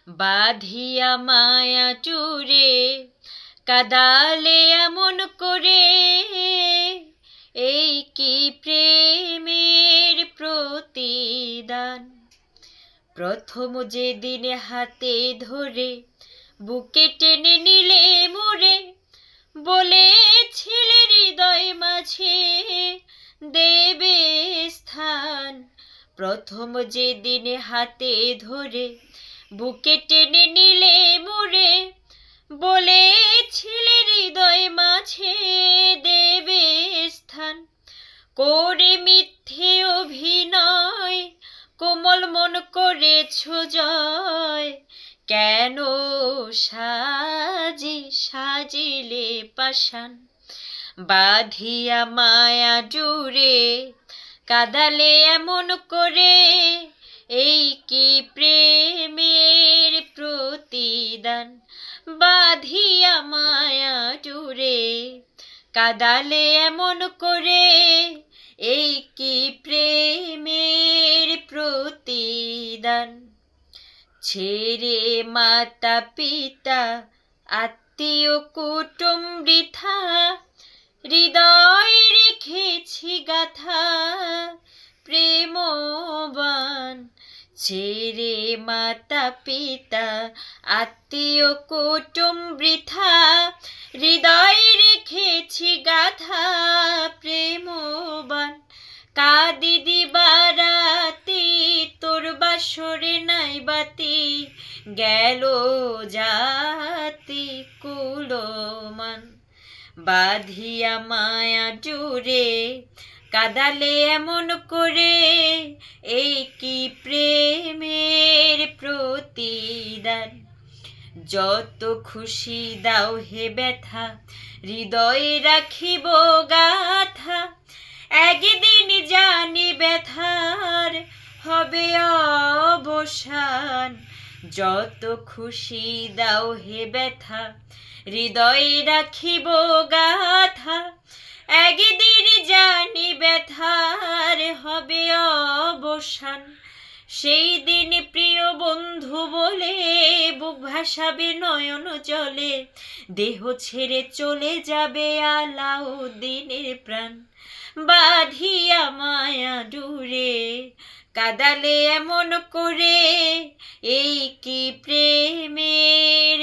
বাঁধিয়া মায়া চুরে কাদালে এমন করে, এই কি প্রেমের প্রতিদান। প্রথম যেদিন হাতে ধরে বুকে টেনে নিলে মোরে, বলেছিলে হৃদয় মাঝে দেবে স্থান। প্রথম যেদিন হাতে ধরে বুকে টেনে নিলে মোরে, বলেছিলে হৃদয় মাঝে দেবে স্থান। করে মিথ্যে অভিনয় কোমল মন করেছ জয়, কেন সাজিলে পাষাণ। বাঁধিয়া মায়া জুড়ে কাদালে এমন করে, এই কি প্রেমের প্রতিদান। বাঁধিয়া মায়া জুড়ে কাদালে এমন করে, এই কি প্রেমের প্রতিদান। ছেড়ে মাতা পিতা আত্মীয় কুটুম বৃথা, হৃদয় রেখেছি গাথা প্রেমবান। ছেড়ে মাতা পিতা আত্মীয় কুটুম বৃথা, হৃদয় রেখেছি গাথা প্রেমবান। কাঁদি দিবারাতি তোর বাসরে নাই বাতি, গেল জাতি কুলমান। বাঁধিয়া মায়া জুড়ে কাদালে এমন করে, এই কি প্রেমের প্রতিদান। যত খুশি দাও হে ব্যথা, হৃদয়ে রাখিব গাথা, একদিন জানি ব্যথার হবে অবসান। যত খুশি দাও হে ব্যথা, হৃদয়ে রাখিব গাথা, একদিন জানি ব্যথার হবে অবসান। সেই দিন প্রিয় বন্ধু বলে বুক ভাসাবে নয়ন জলে, দেহ ছেড়ে চলে যাবে আলাউদ্দিনের প্রাণ। বাঁধিয়া মায়া ডুরে কাদালে এমন করে, এই কি প্রেমের